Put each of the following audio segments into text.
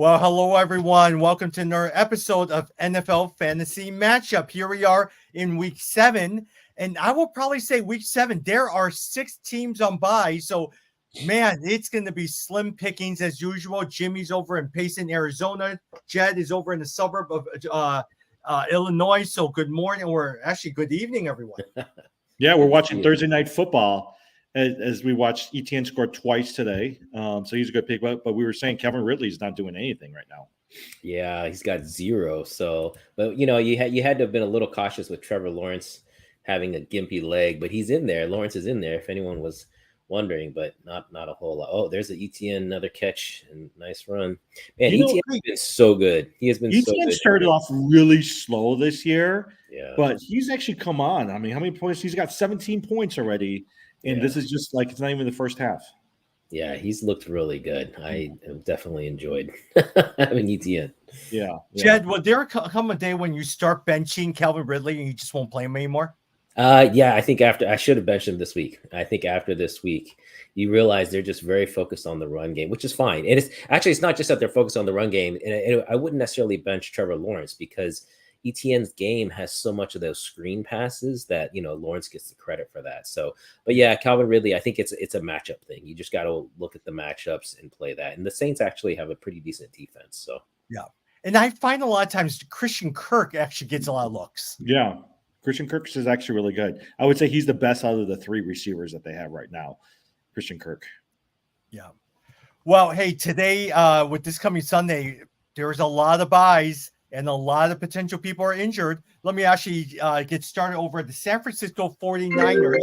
Well, hello everyone. Welcome to another episode of NFL Fantasy Matchup. Here we are in week 7, and I will probably say week 7, there are 6 teams on bye. So, man, it's going to be slim pickings as usual. Jimmy's over in Payson, Arizona. Jed is over in the suburb of Illinois. So, good morning, or actually, good evening, everyone. Yeah, we're watching Thursday Night Football as we watched ETN score twice today. So he's a good pick. But we were saying Calvin Ridley's not doing anything right now. Yeah, he's got 0. So, but you had to have been a little cautious with Trevor Lawrence having a gimpy leg, but he's in there. Lawrence is in there, if anyone was wondering, but not a whole lot. Oh, there's the ETN, another catch and nice run. Man, ETN has been so good. He has been so good. ETN started off really slow this year, yeah, but he's actually come on. I mean, how many points? He's got 17 points already, and this is just like it's not even the first half. Yeah, he's looked really good. I have definitely enjoyed having ETN. Yeah. Jed, will there come a day when you start benching Calvin Ridley and you just won't play him anymore? Yeah, I think I should have benched him this week. I think after this week, you realize they're just very focused on the run game, which is fine. And it's not just that they're focused on the run game. And I wouldn't necessarily bench Trevor Lawrence because ETN's game has so much of those screen passes that, Lawrence gets the credit for that. So, but yeah, Calvin Ridley, I think it's a matchup thing. You just got to look at the matchups and play that. And the Saints actually have a pretty decent defense. So, yeah. And I find a lot of times Christian Kirk actually gets a lot of looks. Yeah. Christian Kirk is actually really good. I would say he's the best out of the 3 receivers that they have right now. Christian Kirk. Yeah. Well, hey, today with this coming Sunday, there's a lot of buys and a lot of potential people are injured. Let me actually get started over at the San Francisco 49ers.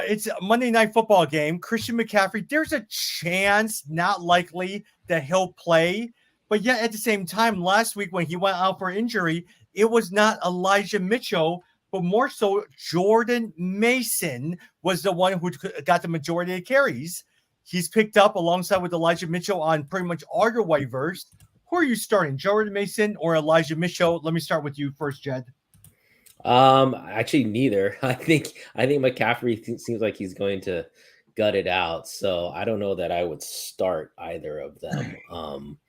It's a Monday Night Football game. Christian McCaffrey, there's a chance, not likely, that he'll play. But yet at the same time, last week when he went out for injury, it was not Elijah Mitchell, but more so Jordan Mason was the one who got the majority of carries. He's picked up alongside with Elijah Mitchell on pretty much all your waivers. Who are you starting, Jordan Mason or Elijah Mitchell? Let me start with you first, Jed. Actually, neither. I think McCaffrey seems like he's going to gut it out. So I don't know that I would start either of them.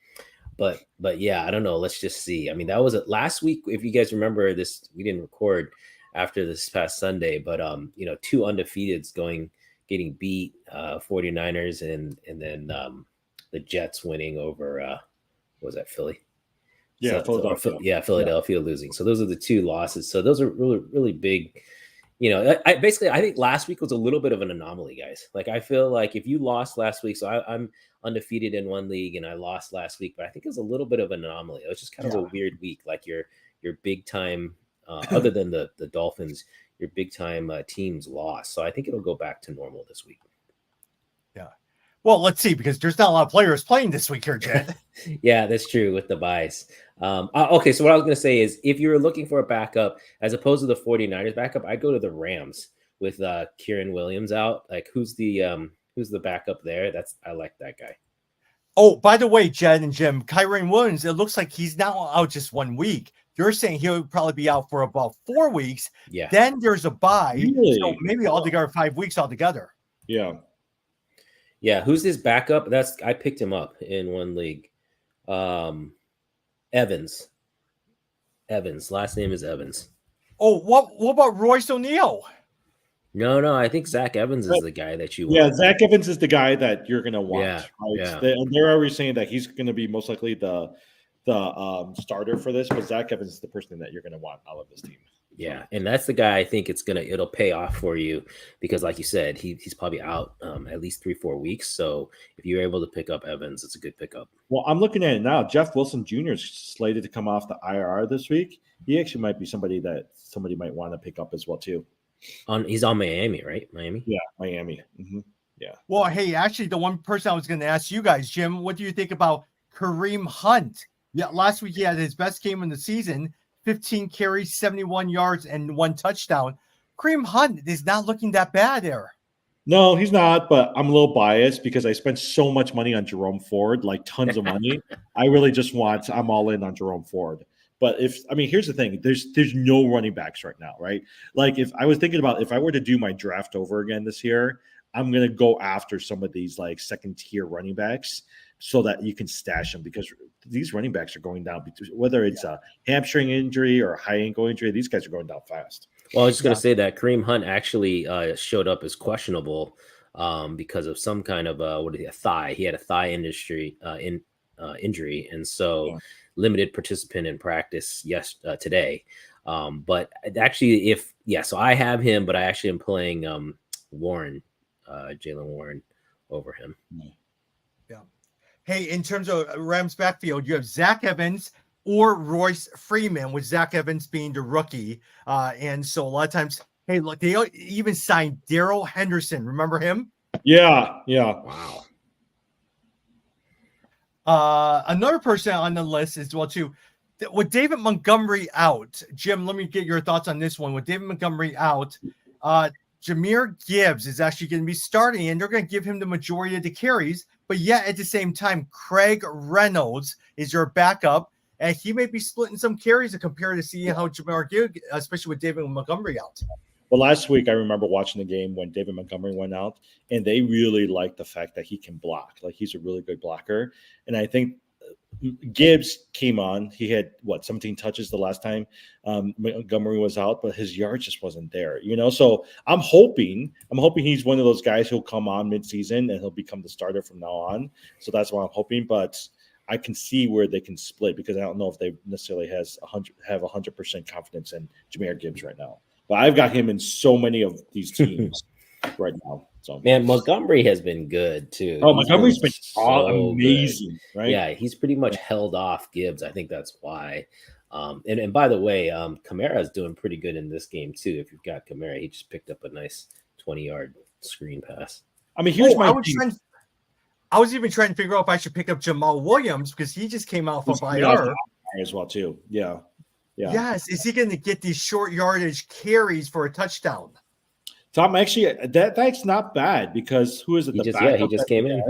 But yeah, I don't know. Let's just see. I mean, that was it last week. If you guys remember this, we didn't record after this past Sunday, but 2 undefeateds getting beat, 49ers and then the Jets winning over what was that, Philly? Yeah, Philadelphia. Philadelphia losing. So those are the 2 losses. So those are really, really big. I think last week was a little bit of an anomaly, guys. Like, I feel like if you lost last week, so I'm undefeated in one league and I lost last week, but I think it was a little bit of an anomaly. It was just kind of a weird week. Like your big time, other than the Dolphins, your big time teams lost. So I think it'll go back to normal this week. Yeah. Well, let's see, because there's not a lot of players playing this week here, Jed. Yeah, that's true with the buys. Okay, so what I was going to say is if you're looking for a backup, as opposed to the 49ers backup, I'd go to the Rams with Kieran Williams out. Like, who's the backup there? I like that guy. Oh, by the way, Jed and Jim, Kyren Williams, it looks like he's now out just 1 week. You're saying he'll probably be out for about 4 weeks. Yeah. Then there's a bye. Really? So maybe altogether 5 weeks altogether. Yeah. Yeah. Who's his backup? I picked him up in one league. Evans. Last name is Evans. Oh, what about Royce O'Neal? No, I think Zach Evans is the guy that you want. Yeah, Zach Evans is the guy that you're going to want. Yeah, right? Yeah. They're already saying that he's going to be most likely the starter for this, but Zach Evans is the person that you're going to want out of this team. Yeah, and that's the guy I think it'll pay off for you because, like you said, he's probably out at least 3-4 weeks. So if you're able to pick up Evans, it's a good pickup. Well, I'm looking at it now. Jeff Wilson Jr. is slated to come off the IR this week. He actually might be somebody that somebody might want to pick up as well too. He's on Miami, right? Miami. Yeah, Miami. Mm-hmm. Yeah. Well, hey, actually, the one person I was going to ask you guys, Jim, what do you think about Kareem Hunt? Yeah, last week he had his best game in the season. 15 carries, 71 yards, and 1 touchdown. Kareem Hunt is not looking that bad there. No, he's not, but I'm a little biased because I spent so much money on Jerome Ford, like tons of money. I'm all in on Jerome Ford. But here's the thing, there's no running backs right now, right? Like if I was thinking about if I were to do my draft over again this year, I'm going to go after some of these like second tier running backs so that you can stash them, because these running backs are going down, whether it's a hamstring injury or a high ankle injury. These guys are going down fast. Well, I was just going to say that Kareem Hunt actually showed up as questionable because of some kind of a thigh. He had a thigh injury, and so limited participant in practice today. But actually, so I have him, but I actually am playing Warren, Jaylen Warren over him. Yeah. Hey, in terms of Rams backfield, you have Zach Evans or Royce Freeman, with Zach Evans being the rookie. And so a lot of times, hey, look, they even signed Darrell Henderson. Remember him? Yeah. Wow. Another person on the list as well, too. With David Montgomery out, Jim, let me get your thoughts on this one. With David Montgomery out, Jahmyr Gibbs is actually going to be starting, and they're going to give him the majority of the carries. But yet, at the same time, Craig Reynolds is your backup, and he may be splitting some carries compared to seeing how Jahmyr Gibbs, especially with David Montgomery out. Well, last week I remember watching the game when David Montgomery went out, and they really liked the fact that he can block. Like, he's a really good blocker. And I think Gibbs came on. He had 17 touches the last time Montgomery was out, but his yard just wasn't there, So I'm hoping he's one of those guys who'll come on midseason and he'll become the starter from now on. So that's what I'm hoping. But I can see where they can split, because I don't know if they necessarily have 100% confidence in Jahmyr Gibbs right now. But I've got him in so many of these teams right now. So, man, Montgomery has been good too. Oh, Montgomery's been amazing, good. Right? Yeah, he's pretty much held off Gibbs. I think that's why. And by the way, Kamara is doing pretty good in this game too. If you've got Kamara, he just picked up a nice 20-yard screen pass. I mean, here's I was even trying to figure out if I should pick up Jamal Williams, because he just came out from IR as well too. Yeah. Yes, is he going to get these short yardage carries for a touchdown? Tom, actually, that's not bad, because who is it? He just came in.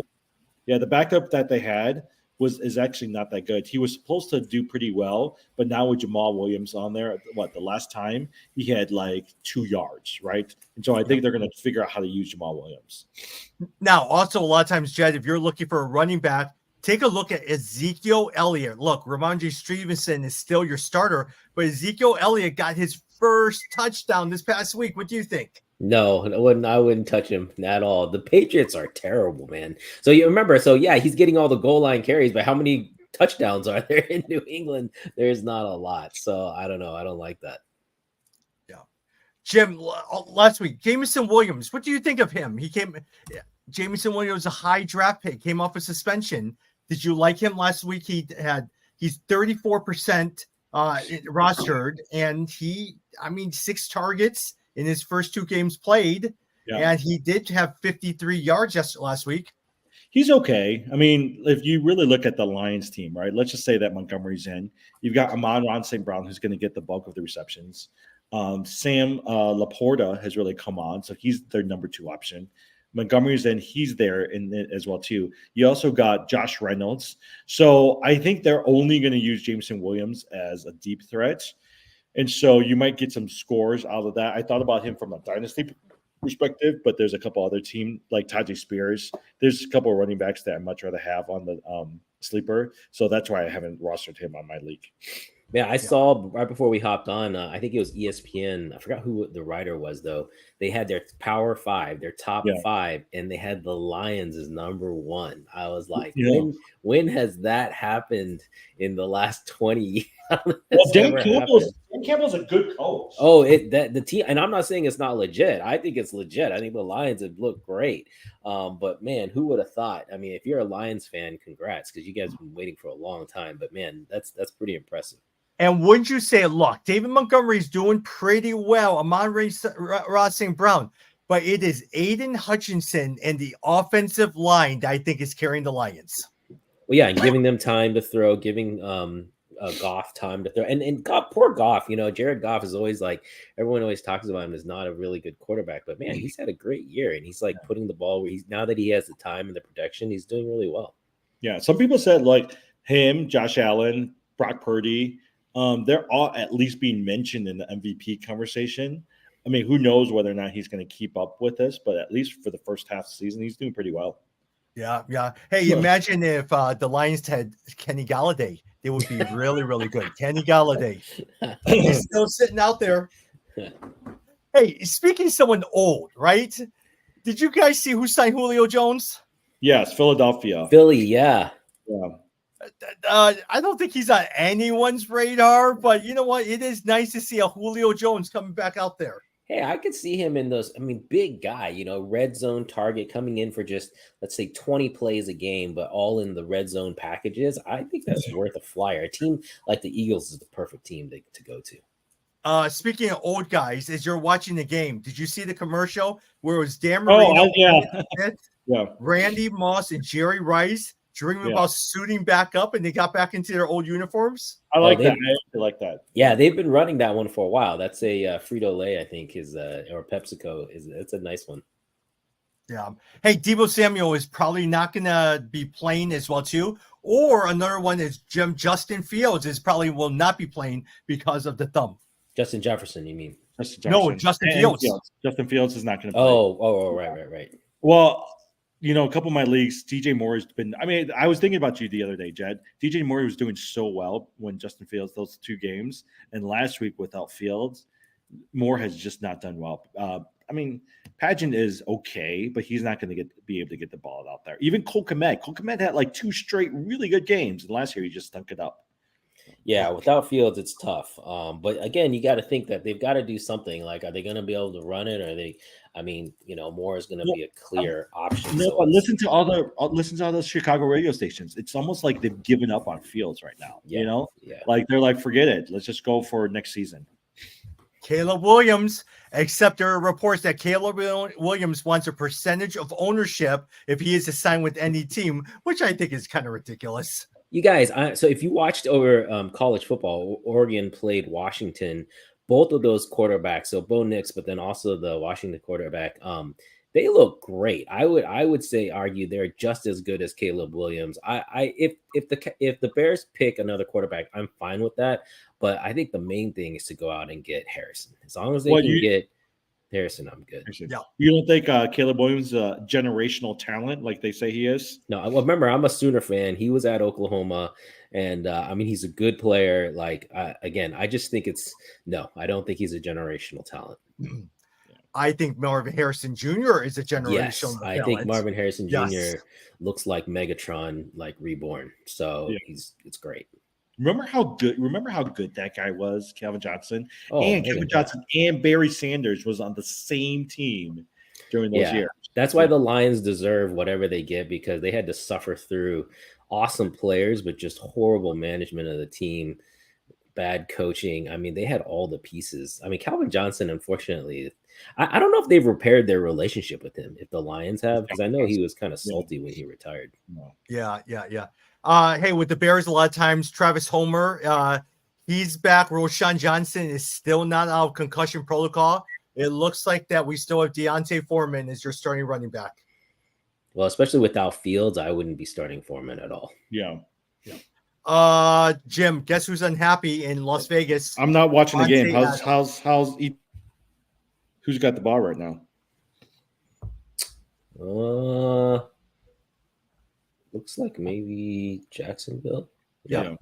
Yeah, the backup that they had is actually not that good. He was supposed to do pretty well, but now with Jamal Williams on there, the last time he had like 2 yards, right? And so I think they're going to figure out how to use Jamal Williams. Now, also, a lot of times, Jed, if you're looking for a running back, take a look at Ezekiel Elliott. Look, Ramondre Stevenson is still your starter, but Ezekiel Elliott got his first touchdown this past week. What do you think? No, I wouldn't touch him at all. The Patriots are terrible, man. So you remember, he's getting all the goal line carries, but how many touchdowns are there in New England? There's not a lot. So I don't know. I don't like that. Yeah. Jim, last week, Jameson Williams, what do you think of him? Jameson Williams, a high draft pick, came off a suspension. Did you like him last week? He's 34% rostered, and 6 targets in his first 2 games played, and he did have 53 yards last week. He's okay. I mean, if you really look at the Lions team, right? Let's just say that Montgomery's in. You've got Amon-Ra St. Brown, who's going to get the bulk of the receptions. Sam Laporta has really come on, so he's their number 2 option. Montgomery's in, he's there in it as well too. You also got Josh Reynolds. So I think they're only going to use Jameson Williams as a deep threat. And so you might get some scores out of that. I thought about him from a dynasty perspective, but there's a couple other teams like Tajay Spears. There's a couple of running backs that I'd much rather have on the sleeper. So that's why I haven't rostered him on my league. Yeah, I saw right before we hopped on, I think it was ESPN. I forgot who the writer was, though. They had their Power 5, their top 5, and they had the Lions as number 1. I was like, when has that happened in the last 20 years? Well, Dan Campbell's a good coach. Oh, the team, and I'm not saying it's not legit. I think it's legit. I think the Lions have looked great. But man, who would have thought? I mean, if you're a Lions fan, congrats, because you guys have been waiting for a long time. But man, that's pretty impressive. And wouldn't you say, look, David Montgomery's doing pretty well, Amon-Ra St. Brown, but it is Aiden Hutchinson and the offensive line that I think is carrying the Lions. Well, yeah, and giving them time to throw, giving Goff time to throw. And Goff, poor Goff, Jared Goff is always like, everyone always talks about him as not a really good quarterback, but man, he's had a great year, and he's like putting the ball where now that he has the time and the protection, he's doing really well. Yeah, some people said like him, Josh Allen, Brock Purdy, they're all at least being mentioned in the MVP conversation. I mean, who knows whether or not he's going to keep up with this, but at least for the first half of the season, he's doing pretty well. Yeah, yeah. Hey, imagine if the Lions had Kenny Galladay. They would be really, really good. Kenny Galladay. He's still sitting out there. Hey, speaking of someone old, right? Did you guys see who signed Julio Jones? Yes, Philadelphia. Philly, yeah. Yeah. I don't think he's on anyone's radar, but you know what? It is nice to see a Julio Jones coming back out there. Hey, I could see him in those. I mean, big guy, red zone target coming in for just, let's say, 20 plays a game, but all in the red zone packages. I think that's worth a flyer. A team like the Eagles is the perfect team to go to. Speaking of old guys, as you're watching the game, did you see the commercial where it was Dan Marino, Oh, yeah. Yeah. Randy Moss, and Jerry Rice dreaming about suiting back up, and they got back into their old uniforms? I like that. I actually like that. Yeah, they've been running that one for a while. That's a Frito-Lay, I think, or PepsiCo. It's a nice one. Yeah. Hey, Deebo Samuel is probably not going to be playing as well, too. Or another one is Justin Fields is probably will not be playing because of the thumb. Justin Jefferson, you mean? No, Justin Fields. Justin Fields is not going to play. Oh, right. Well, a couple of my leagues, DJ Moore has been. I mean, I was thinking about you the other day, Jed. DJ Moore was doing so well when Justin Fields, those 2 games. And last week without Fields, Moore has just not done well. I mean, Pageant is okay, but he's not going to be able to get the ball out there. Even Cole Kmet had like 2 straight really good games. And last year he just stunk it up. Yeah, without Fields, it's tough. But again, you got to think that they've got to do something. Like, are they going to be able to run it? Or are they? I mean, Moore is going to be a clear option. No, but listen to all those Chicago radio stations. It's almost like they've given up on Fields right now. Yeah. Like they're like, forget it. Let's just go for next season. Caleb Williams, except there are reports that Caleb Williams wants a percentage of ownership if he is assigned with any team, which I think is kind of ridiculous. You guys, so if you watched over college football, Oregon played Washington, both of those quarterbacks, so Bo Nix, but then also the Washington quarterback, they look great. I would argue they're just as good as Caleb Williams. If the Bears pick another quarterback, I'm fine with that. But I think the main thing is to go out and get Harrison. As long as they can get Harrison, I'm good. Yeah. You don't think Caleb Williams is a generational talent like they say he is? No, remember, I'm a Sooner fan. He was at Oklahoma, and I mean, he's a good player. Like, again, I just think I don't think he's a generational talent. I think Marvin Harrison Jr. is a generational talent. I think Marvin Harrison Jr. looks like Megatron, like reborn. So it's great. Remember how good that guy was, Calvin Johnson? Calvin Johnson and Barry Sanders was on the same team during those years. That's why the Lions deserve whatever they get, because they had to suffer through awesome players, but just horrible management of the team, bad coaching. I mean, they had all the pieces. I mean, Calvin Johnson, unfortunately, I don't know if they've repaired their relationship with him, if the Lions have, because I know he was kind of salty when he retired. Yeah. Hey, with the Bears, a lot of times Travis Homer, he's back. Roshan Johnson is still not out of concussion protocol. It looks like that we still have Deontay Foreman as your starting running back. Well, especially without Fields, I wouldn't be starting Foreman at all. Yeah. Jim, guess who's unhappy in Las Vegas? I'm not watching the game. Who's got the ball right now? Looks like maybe Jacksonville. Yeah.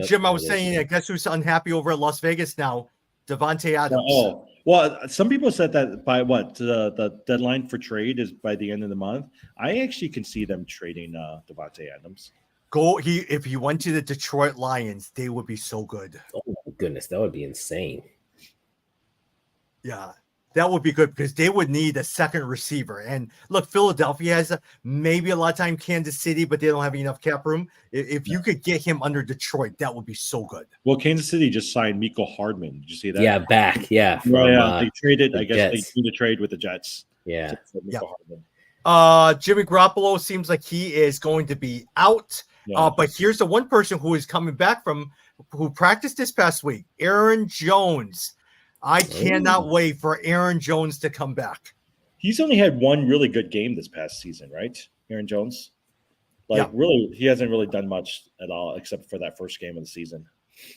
Jim, I was saying that guess who's unhappy over at Las Vegas now? Davante Adams. Oh, well, some people said that by the deadline for trade is by the end of the month. I actually can see them trading Davante Adams. If he went to the Detroit Lions, they would be so good. Oh my goodness, that would be insane. Yeah. That would be good because they would need a second receiver. And look, Philadelphia has maybe a lot of time Kansas City, but they don't have enough cap room. If you could get him under Detroit, that would be so good. Well, Kansas City just signed Miko Hardman. Did you see that? Yeah, back. Yeah. They traded. I guess Jets. they did a trade with the Jets. Yeah. Jimmy Garoppolo seems like he is going to be out. Yeah. But here's the one person who is coming back who practiced this past week, Aaron Jones. I cannot wait for Aaron Jones to come back. He's only had one really good game this past season, right? Aaron Jones. Really, he hasn't really done much at all except for that first game of the season.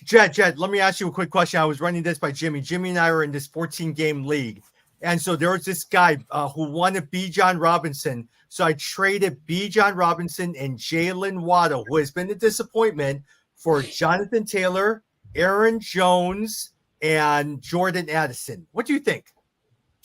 Jed, let me ask you a quick question. I was running this by Jimmy. Jimmy and I are in this 14-game league. And so there was this guy who wanted Bijan Robinson. So I traded Bijan Robinson and Jalen Waddle, who has been a disappointment, for Jonathan Taylor, Aaron Jones, and Jordan Addison. What do you think?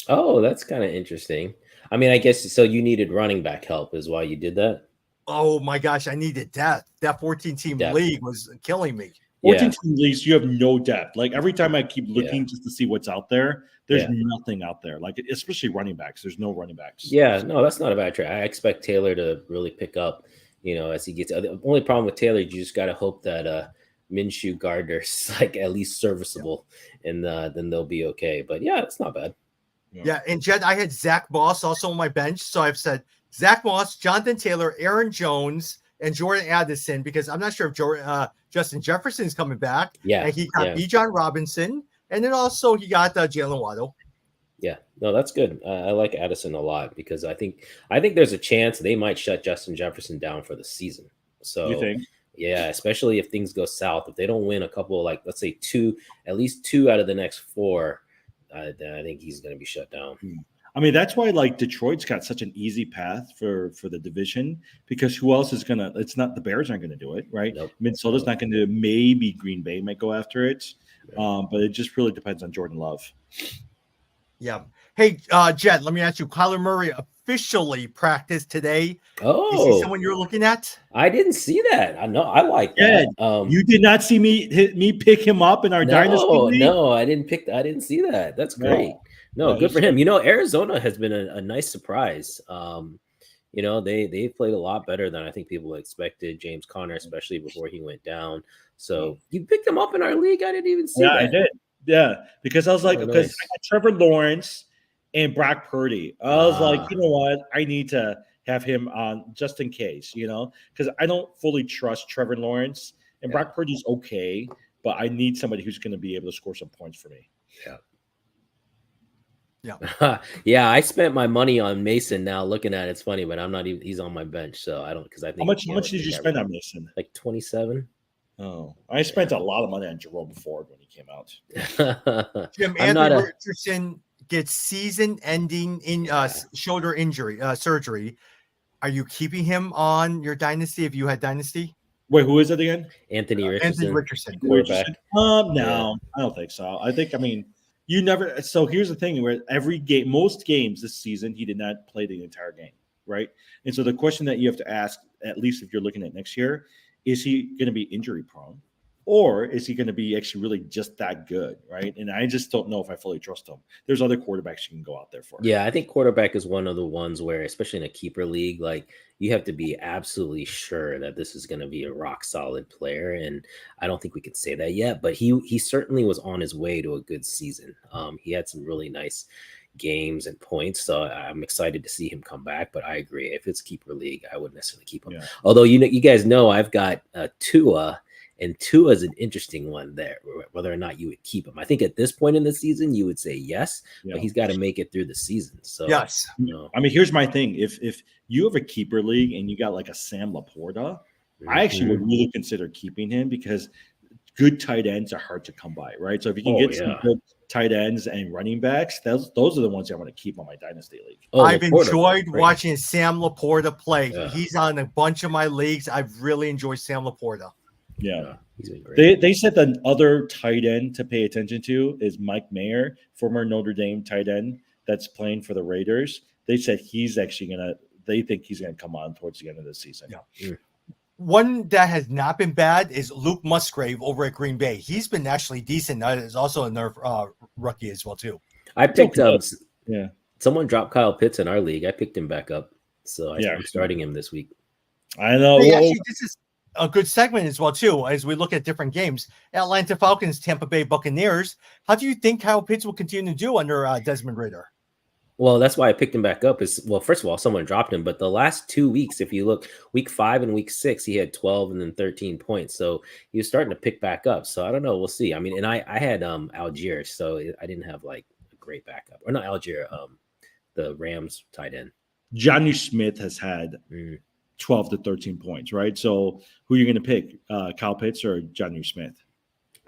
Oh, that's kind of interesting. I mean, I guess so. You needed running back help, is why you did that. Oh my gosh, I needed depth. That 14-team Depth. league was killing me. 14 Yeah. team leagues, you have no depth. Like every time I keep looking just to see what's out there, there's Yeah. nothing out there. Like especially running backs, there's no running backs. Yeah, no, that's not a bad trade. I expect Taylor to really pick up, as he gets. The only problem with Taylor, you just got to hope that Minshew Gardner's like at least serviceable, and then they'll be okay. But yeah, it's not bad. Yeah, and Jed, I had Zach Moss also on my bench. So I've said Zach Moss, Jonathan Taylor, Aaron Jones, and Jordan Addison, because I'm not sure if Justin Jefferson's coming back. Yeah, And he got yeah. Bijan Robinson, and then also he got Jalen Waddle. Yeah, no, that's good. I like Addison a lot because I think there's a chance they might shut Justin Jefferson down for the season. So You think? yeah, especially if things go south, if they don't win a couple, like let's say at least two out of the next four, then I think he's going to be shut down. I mean, that's why like Detroit's got such an easy path for the division, because who else is gonna? It's not the Bears aren't gonna do it, right? Nope. Minnesota's not gonna do it. Maybe Green Bay might go after it, but it just really depends on Jordan Love. Yeah. Hey, Jed, let me ask you. Kyler Murray officially practiced today. Is he Oh, someone you're looking at? I didn't see that. I know. I like that. You did not see me pick him up in our dynasty league? No, I didn't see that. That's No. great. No, Yeah, good for him. Arizona has been a nice surprise. They played a lot better than I think people expected. James Conner, especially before he went down. So you picked him up in our league. I didn't even see that. I did. Yeah, because I was like, Oh, because nice. I got Trevor Lawrence and Brock Purdy. I was like, Ah. you know what? I need to have him on just in case, because I don't fully trust Trevor Lawrence, and Yeah. Brock Purdy's okay, but I need somebody who's going to be able to score some points for me. Yeah, I spent my money on Mason. Now looking at it, it's funny, but I'm not even. He's on my bench, so I don't because I think How much did you spend on Mason? Like 27. Oh, I spent a lot of money on Jerome Ford when he came out. Jim, I'm not Anthony a- Richardson gets season-ending shoulder injury surgery. Are you keeping him on your dynasty if you had dynasty? Wait, who is it again? Anthony Anthony Richardson, Richardson. quarterback. No, I don't think so. I mean, you never. So here's the thing: where most games this season, he did not play the entire game, right? And so the question that you have to ask, at least if you're looking at next year, is he going to be injury prone, or is he going to be actually really just that good, right? And I just don't know if I fully trust him. There's other quarterbacks you can go out there for. Yeah, I think quarterback is one of the ones where, especially in a keeper league, like you have to be absolutely sure that this is going to be a rock solid player. And I don't think we could say that yet, but he certainly was on his way to a good season. He had some really nice games and points, so I'm excited to see him come back. But I agree, if it's keeper league, I wouldn't necessarily keep him. Yeah. Although you guys know I've got Tua. And Tua is an interesting one there, whether or not you would keep him. I think at this point in the season, you would say yes, Yeah. but he's got to make it through the season. So Yes. I mean, here's my thing: if you have a keeper league and you got like a Sam Laporta, I actually would really consider keeping him, because good tight ends are hard to come by, right? So if you can get some good tight ends and running backs, those are the ones I want to keep on my dynasty league. I've Laporta, enjoyed great. watching Sam Laporta play. Yeah. He's on a bunch of my leagues. I've really enjoyed Sam Laporta. Yeah. He's been great. They said the other tight end to pay attention to is Mike Mayer, former Notre Dame tight end that's playing for the Raiders. They said they think he's gonna come on towards the end of the season. Yeah. One that has not been bad is Luke Musgrave over at Green Bay. He's been actually decent. That is also a rookie as well too. I picked up. Yeah. Someone dropped Kyle Pitts in our league. I picked him back up, so Yeah. I'm starting him this week. I know. Hey, Well, actually, this is a good segment as well too, as we look at different games. Atlanta Falcons, Tampa Bay Buccaneers. How do you think Kyle Pitts will continue to do under Desmond Ridder? Well, that's why I picked him back up. First of all, someone dropped him, but the last 2 weeks, if you look, week 5 and week 6, he had 12 and then 13 points. So he was starting to pick back up. So I don't know. We'll see. I mean, and I had Algier, so I didn't have like a great backup, or not Algier, the Rams tight end. Johnny Smith has had 12 to 13 points, right? So who are you going to pick, Kyle Pitts or Johnny Smith?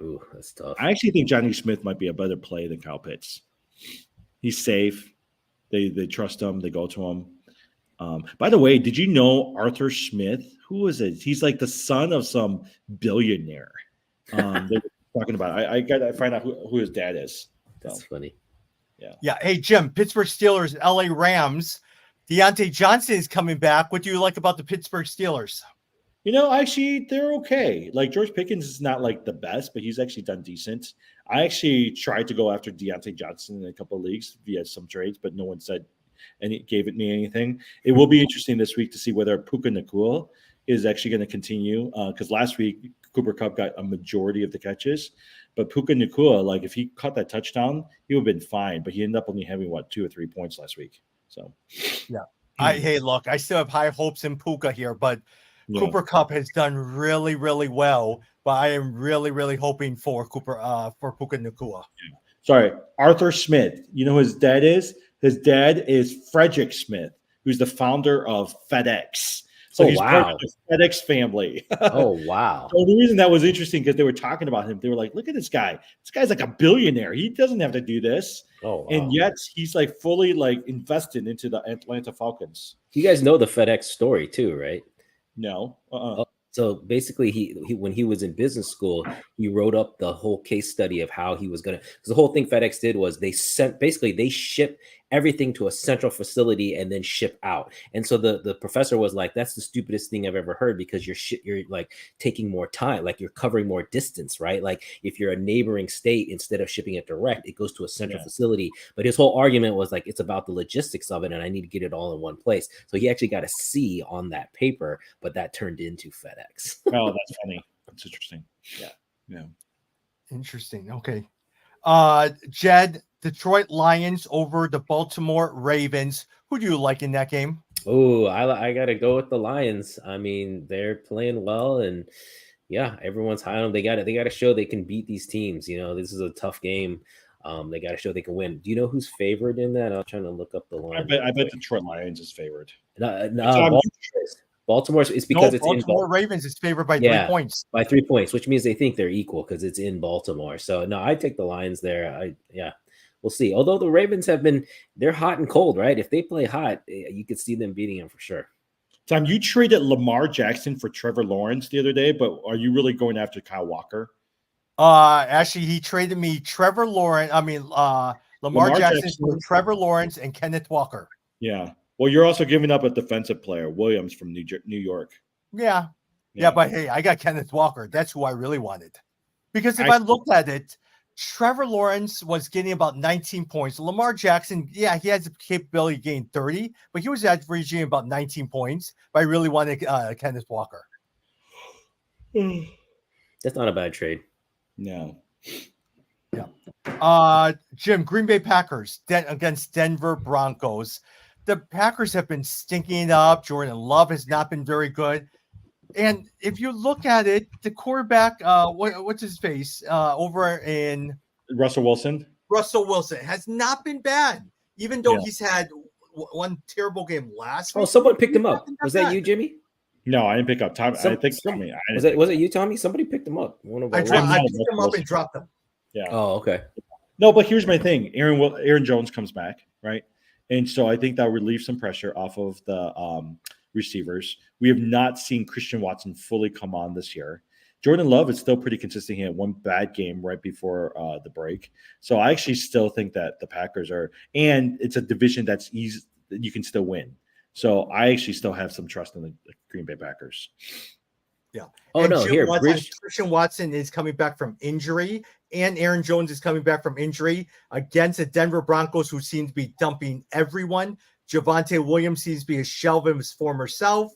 Ooh, that's tough. I actually think Johnny Smith might be a better play than Kyle Pitts. He's safe. They trust him. They go to him. By the way, did you know Arthur Smith? Who is it? He's like the son of some billionaire. They were talking about it. I got to find out who his dad is. That's funny. Yeah. Hey, Jim, Pittsburgh Steelers, LA Rams. Deontay Johnson is coming back. What do you like about the Pittsburgh Steelers? Actually, they're okay. Like George Pickens is not like the best, but he's actually done decent. I actually tried to go after Deontay Johnson in a couple of leagues via some trades, but no one said and it gave me anything. It will be interesting this week to see whether Puka Nacua is actually going to continue because last week Cooper Kupp got a majority of the catches, but Puka Nacua, like if he caught that touchdown, he would have been fine. But he ended up only having 2 or 3 points last week. So yeah, hey, look, I still have high hopes in Puka here, but Cooper Kupp has done really, really well. But I am really, really hoping for Puka Nacua. Yeah. Sorry, Arthur Smith. You know who his dad is? His dad is Frederick Smith, who's the founder of FedEx. So he's part of the FedEx family. Oh, wow. So the reason that was interesting because they were talking about him. They were like, look at this guy. This guy's like a billionaire. He doesn't have to do this. Oh, wow. And yet he's like fully like invested into the Atlanta Falcons. You guys know the FedEx story too, right? No. So basically, he when he was in business school, he wrote up the whole case study of how he was gonna. Because the whole thing FedEx did was they ship everything to a central facility and then ship out. And so the professor was like, "That's the stupidest thing I've ever heard because you're like taking more time, like you're covering more distance, right? Like if you're a neighboring state, instead of shipping it direct, it goes to a central facility." But his whole argument was like, it's about the logistics of it, and I need to get it all in one place. So he actually got a C on that paper, but that turned into FedEx. Oh, that's funny. That's interesting. Yeah. Interesting. Okay. Jed, Detroit Lions over the Baltimore Ravens. Who do you like in that game? Oh, I got to go with the Lions. I mean, they're playing well, and yeah, everyone's high on them. They got to show they can beat these teams. This is a tough game. They got to show they can win. Do you know who's favored in that? I'm trying to look up the line. I bet Detroit Lions is favored. No, Baltimore is because it's Baltimore Ravens is favored by 3 points. By 3 points, which means they think they're equal because it's in Baltimore. So no, I take the Lions there. We'll see. Although the Ravens they're hot and cold, right? If they play hot, you could see them beating them for sure. Tom, you traded Lamar Jackson for Trevor Lawrence the other day, but are you really going after Kyle Walker? Actually, he traded me Lamar Jackson for Trevor Lawrence and Kenneth Walker. Yeah. Well, you're also giving up a defensive player, Williams from New York. Yeah, but hey, I got Kenneth Walker. That's who I really wanted. Because if I looked at it, Trevor Lawrence was getting about 19 points. Lamar Jackson, he has the capability to gain 30, but he was averaging about 19 points. But I really wanted Kenneth Walker. That's not a bad trade. No. Yeah. Jim, Green Bay Packers against Denver Broncos. The Packers have been stinking up. Jordan Love has not been very good. And if you look at it, the quarterback, what's his face over in Russell Wilson has not been bad, even though he's had one terrible game last week. Oh, someone picked him up. Was that you, Jimmy? No, I didn't pick up Tommy. I think Tommy. Was it you, Tommy? Somebody picked him up. I picked him up and dropped him. Yeah. Oh, okay. No, but here's my thing. Aaron Jones comes back, right? And so I think that would relieve some pressure off of the receivers. We have not seen Christian Watson fully come on this year. Jordan Love is still pretty consistent. He had one bad game right before the break. So I actually still think that the Packers are, and it's a division that's easy that you can still win. So I actually still have some trust in the Green Bay Packers. Yeah. Oh, and no. Here, Christian Watson is coming back from injury, and Aaron Jones is coming back from injury against the Denver Broncos, who seem to be dumping everyone. Javonte Williams seems to be a shell of his former self.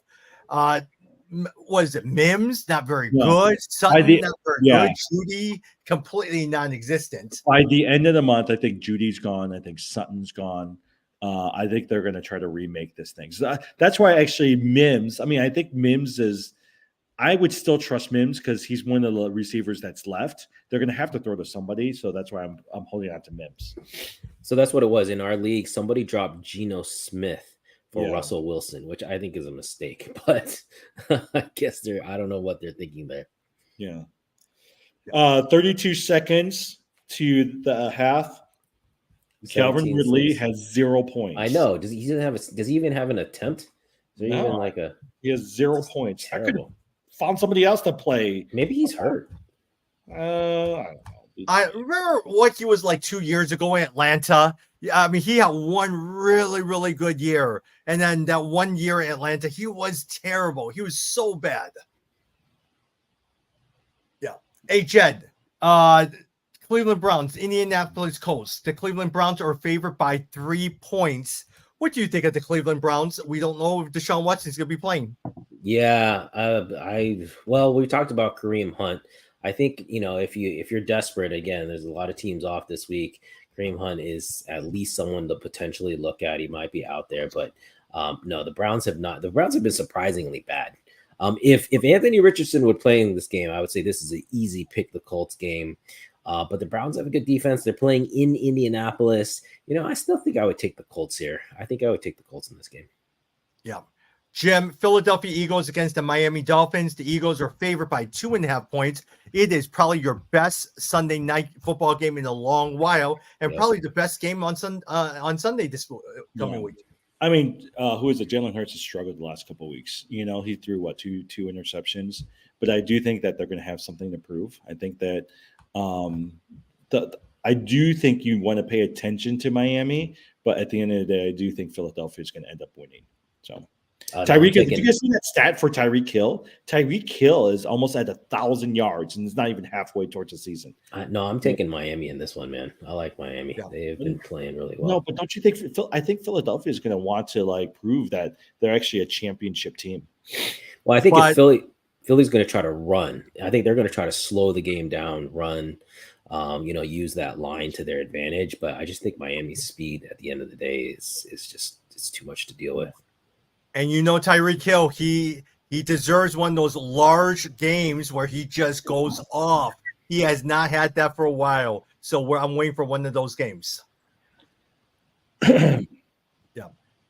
Was it Mims? Not very good. Sutton, not very good. Judy, completely non-existent. By the end of the month, I think Judy's gone. I think Sutton's gone. I think they're going to try to remake this thing. So that's why actually Mims. I mean, I think Mims is. I would still trust Mims because he's one of the receivers that's left. They're going to have to throw to somebody, so that's why I'm holding on to Mims. So that's what it was in our league. Somebody dropped Geno Smith for Russell Wilson, which I think is a mistake. But I guess I don't know what they're thinking there. Yeah. 32 seconds to the half. Calvin 17, Ridley 6. has 0 points. I know. Does he doesn't have does he even have an attempt? Is there No. even like a He has 0 points. I could have terrible? found somebody else to play. Maybe he's hurt. I don't know. I remember what he was like 2 years ago in Atlanta. Yeah, I mean, he had one really, really good year. And then that 1 year in Atlanta, he was terrible. He was so bad. Yeah. Hey, Jed, Cleveland Browns, Indianapolis Colts. The Cleveland Browns are favored by 3 points. What do you think of the Cleveland Browns? We don't know if Deshaun Watson's going to be playing. Yeah, we talked about Kareem Hunt. I think, if you're desperate, again, there's a lot of teams off this week. Kareem Hunt is at least someone to potentially look at. He might be out there, but no, the Browns have not. The Browns have been surprisingly bad. If Anthony Richardson would play in this game, I would say this is an easy pick the Colts game. But the Browns have a good defense. They're playing in Indianapolis. I still think I would take the Colts here. I think I would take the Colts in this game. Yeah. Jim, Philadelphia Eagles against the Miami Dolphins. The Eagles are favored by 2.5 points. It is probably your best Sunday night football game in a long while, and probably the best game on Sunday this coming week. I mean, who is it? Jalen Hurts has struggled the last couple of weeks. He threw two interceptions, but I do think that they're going to have something to prove. I think that I do think you want to pay attention to Miami, but at the end of the day, I do think Philadelphia is going to end up winning. So. Tyreek Hill, did you guys see that stat for Tyreek Hill? Tyreek Hill is almost at 1,000 yards and is not even halfway towards the season. No, I'm taking Miami in this one, man. I like Miami. Yeah. They have been playing really well. No, but don't you think? I think Philadelphia is going to want to prove that they're actually a championship team. Well, I think if Philly's going to try to run, I think they're going to try to slow the game down, run. Use that line to their advantage. But I just think Miami's speed at the end of the day is it's too much to deal with. And Tyreek Hill, he deserves one of those large games where he just goes off. He has not had that for a while. So I'm waiting for one of those games. Yeah.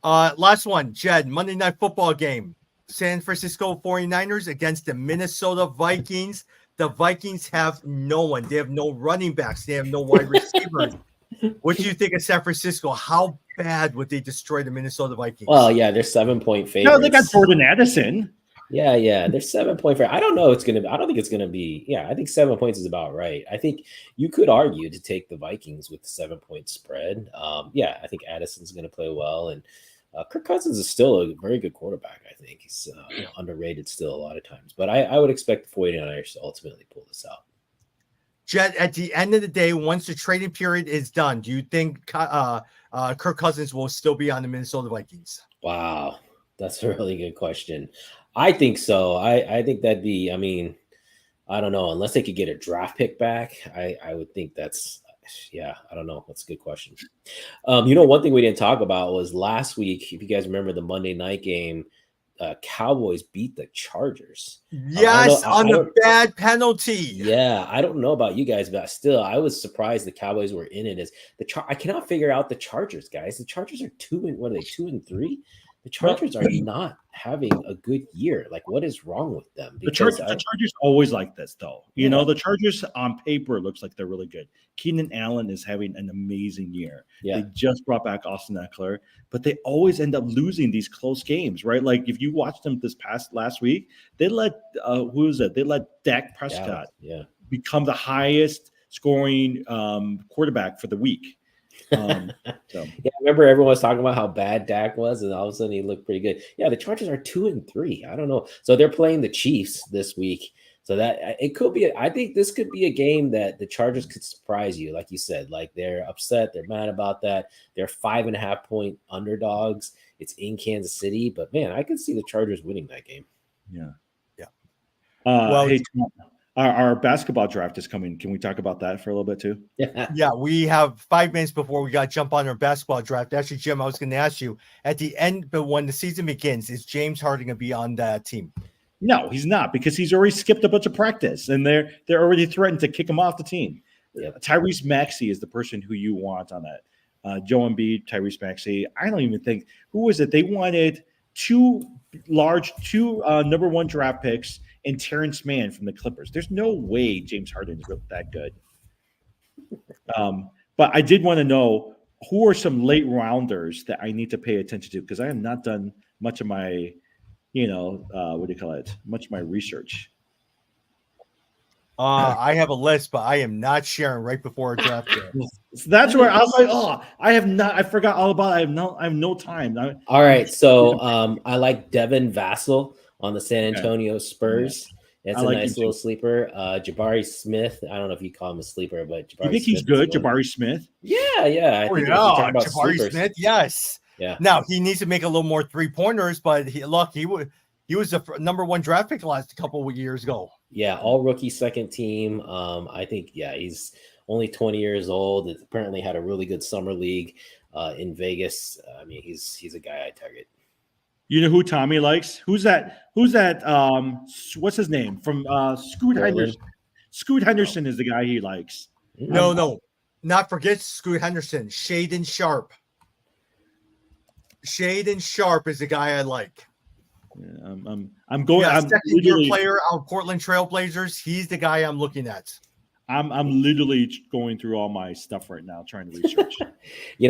Last one, Jed, Monday Night Football game. San Francisco 49ers against the Minnesota Vikings. The Vikings have no one. They have no running backs. They have no wide receivers. What do you think of San Francisco? How bad would they destroy the Minnesota Vikings? Well, yeah, they're 7-point favorites. No, they got Jordan Addison. Yeah, they're 7-point favorite. I don't know. I don't think it's going to be. Yeah, I think 7 points is about right. I think you could argue to take the Vikings with the 7-point spread. I think Addison's going to play well, and Kirk Cousins is still a very good quarterback. I think he's underrated still a lot of times, but I would expect the 49ers to ultimately pull this out. Jet, at the end of the day, once the trading period is done, do you think Kirk Cousins will still be on the Minnesota Vikings? Wow, that's a really good question. I think so. I think that'd be, I don't know, unless they could get a draft pick back, I would think that's, I don't know. That's a good question. One thing we didn't talk about was last week, if you guys remember the Monday night game, Cowboys beat the Chargers. Yes, on a bad penalty. Yeah, I don't know about you guys, but still, I was surprised the Cowboys were in it. I cannot figure out the Chargers, guys. The Chargers are 2-3? The Chargers are not having a good year. What is wrong with them? The Chargers always like this, though. The Chargers on paper looks like they're really good. Keenan Allen is having an amazing year. Yeah. They just brought back Austin Eckler, but they always end up losing these close games, right? If you watched them last week, they let They let Dak Prescott become the highest scoring quarterback for the week. Yeah, I remember everyone was talking about how bad Dak was, and all of a sudden he looked pretty good. Yeah, the Chargers are 2-3. I don't know. So they're playing the Chiefs this week. So that it could be. I think this could be a game that the Chargers could surprise you, like you said. They're upset, they're mad about that. They're 5.5-point underdogs. It's in Kansas City, but man, I could see the Chargers winning that game. Yeah. Hey, our basketball draft is coming. Can we talk about that for a little bit too? Yeah, we have 5 minutes before we got to jump on our basketball draft. Actually, Jim, I was going to ask you at the end, but when the season begins, is James Harden going to be on that team? No, he's not, because he's already skipped a bunch of practice, and they're already threatened to kick him off the team. Yeah. Tyrese Maxey is the person who you want on that. Joe Embiid, Tyrese Maxey. I don't even think – who was it? They wanted two number one draft picks and Terrence Mann from the Clippers. There's no way James Harden is that good. But I did want to know, who are some late rounders that I need to pay attention to? Because I have not done much of my, what do you call it? Much of my research. I have a list, but I am not sharing right before a draft. So that's where I was like, oh, I forgot all about it. I have no time. All right. So I like Devin Vassell on the San Okay. Antonio Spurs. It's I a like nice him little too. sleeper. Jabari Smith. I don't know if you call him a sleeper, but Jabari You think he's Smith is good, one- Jabari Smith? Yeah. I Oh think if you yeah, talk about Jabari sleepers, Smith. Yes. yeah. Now he needs to make a little more 3-pointers, but he was the number 1 draft pick the last couple of years ago. Yeah, all rookie second team. I think he's only 20 years old. It apparently had a really good summer league in Vegas. I mean, he's a guy I target. You know who Tommy likes? Who's that? What's his name? From Scoot Portland? Henderson. Scoot Henderson is the guy he likes. No, not forget Scoot Henderson. Shaden Sharp. Shaden Sharp is the guy I like. Yeah, I'm going. Yeah, I'm second-year literally, player out of Portland Trailblazers. He's the guy I'm looking at. I'm literally going through all my stuff right now, trying to research.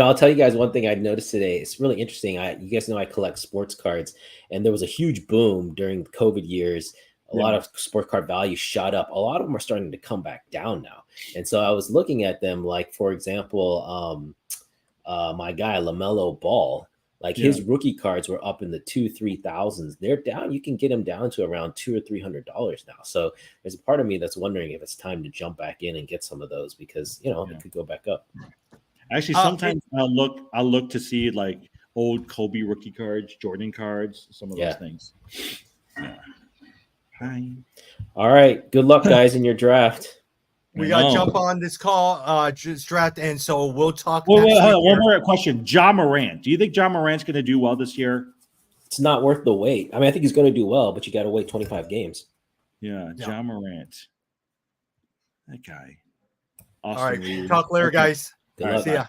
I'll tell you guys one thing I noticed today. It's really interesting. You guys know I collect sports cards, and there was a huge boom during the COVID years. A lot of sports card value shot up. A lot of them are starting to come back down now. And so I was looking at them, like, for example, my guy LaMelo Ball. Like his rookie cards were up in the 2,000-3,000s. They're down. You can get them down to around $200 or $300 now. So there's a part of me that's wondering if it's time to jump back in and get some of those because it could go back up. Actually, sometimes I'll look to see like old Kobe rookie cards, Jordan cards, some of those things. Yeah. Hi. All right. Good luck, guys, in your draft. We got to jump on this call, just draft, and so we'll talk. Wait, hold on. One more question. Ja Morant. Do you think Ja Morant's going to do well this year? It's not worth the wait. I mean, I think he's going to do well, but you got to wait 25 games. Yeah, Ja Morant. That guy. Austin All right. Reeves. Talk later, guys. Good luck. See ya.